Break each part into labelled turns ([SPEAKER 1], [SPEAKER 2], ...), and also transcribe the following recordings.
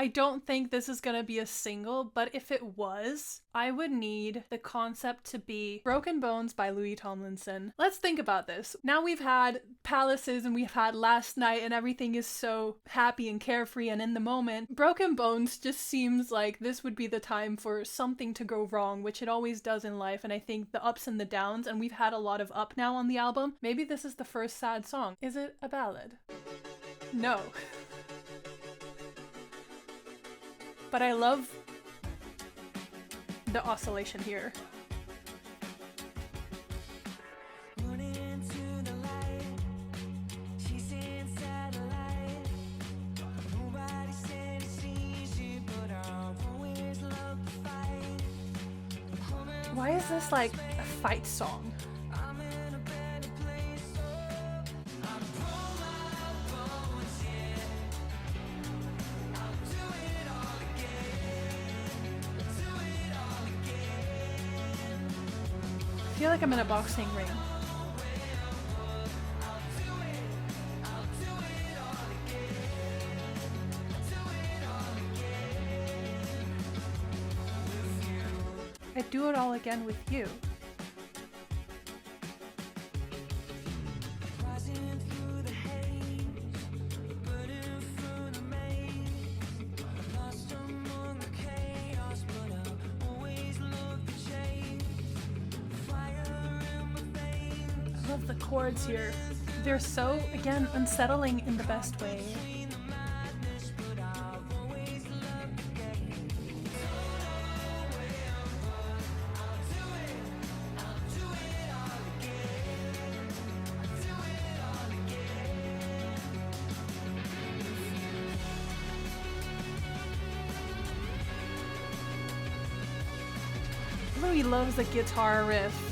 [SPEAKER 1] I don't think this is gonna be a single, but if it was, I would need the concept to be Broken Bones by Louis Tomlinson. Let's think about this. Now we've had Palaces and we've had Last Night and everything is so happy and carefree and in the moment. Broken Bones just seems like this would be the time for something to go wrong, which it always does in life, and I think the ups and the downs, and we've had a lot of up now on the album. Maybe this is the first sad song. Is it a ballad? No. But I love the oscillation here. Why is this like a fight song? I feel like I'm in a boxing ring. I'd do it all again with you. I love the chords here. They're so, again, unsettling in the best way. Louis loves the guitar riff.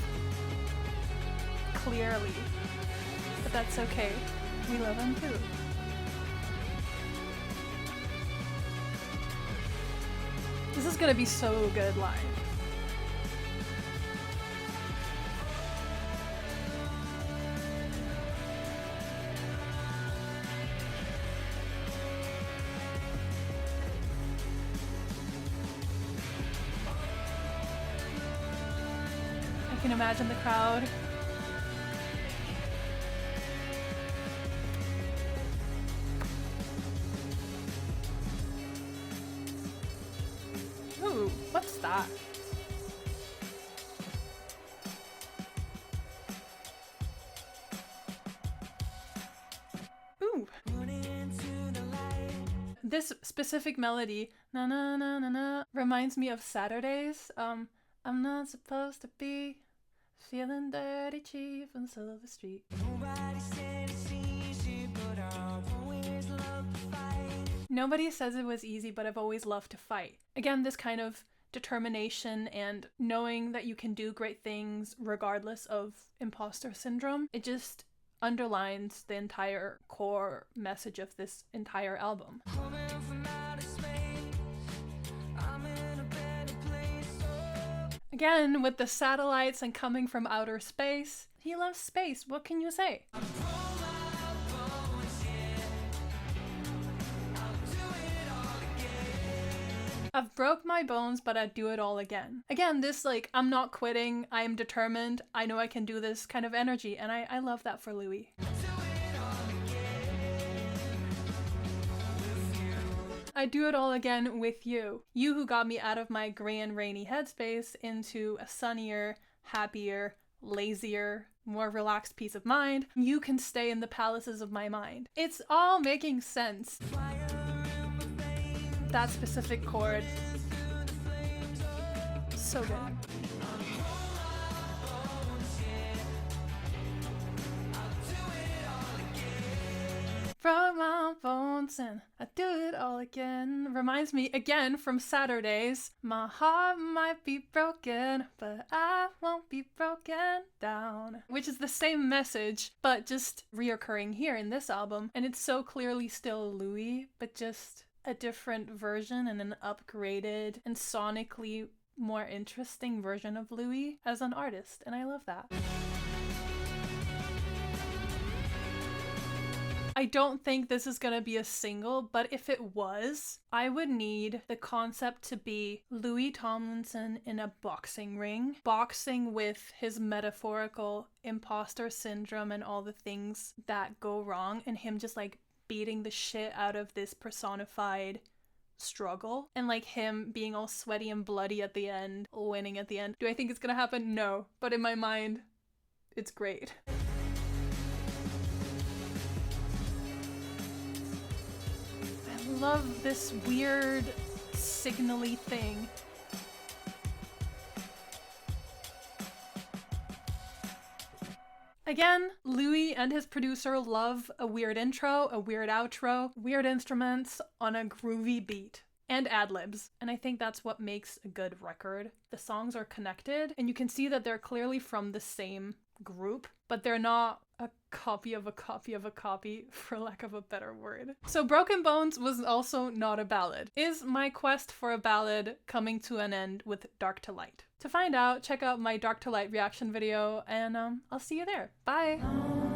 [SPEAKER 1] Clearly. But that's okay. We love him too. This is gonna be so good live. I can imagine the crowd. Ooh, what's that? Ooh. This specific melody, na na na na na, reminds me of Saturdays. I'm not supposed to be feeling dirty cheap on Silver Street. Nobody says it was easy, but I've always loved to fight. Again, this kind of determination and knowing that you can do great things regardless of imposter syndrome, it just underlines the entire core message of this entire album. Again, with the satellites and coming from outer space. He loves space, what can you say? I've broke my bones, but I'd do it all again. Again, this like, I'm not quitting, I am determined, I know I can do this kind of energy, and I love that for Louis. I do it all again with you. You who got me out of my gray and rainy headspace into a sunnier, happier, lazier, more relaxed peace of mind. You can stay in the palaces of my mind. It's all making sense. That specific chord. So good. Broke my bones and I do it all again. Reminds me again from Saturdays. My heart might be broken, but I won't be broken down. Which is the same message, but just reoccurring here in this album. And it's so clearly still Louis, but just a different version and an upgraded and sonically more interesting version of Louis as an artist. And I love that. I don't think this is gonna be a single, but if it was, I would need the concept to be Louis Tomlinson in a boxing ring, boxing with his metaphorical imposter syndrome and all the things that go wrong, and him just like beating the shit out of this personified struggle, and like him being all sweaty and bloody at the end, winning at the end. Do I think it's gonna happen? No, but in my mind, it's great. I love this weird signally thing. Again, Louis and his producer love a weird intro, a weird outro, weird instruments on a groovy beat, and ad-libs. And I think that's what makes a good record. The songs are connected, and you can see that they're clearly from the same group, but they're not a copy of a copy of a copy, for lack of a better word. So Broken Bones was also not a ballad. Is my quest for a ballad coming to an end with Dark to Light? To find out, check out my Dark to Light reaction video, and I'll see you there. Bye!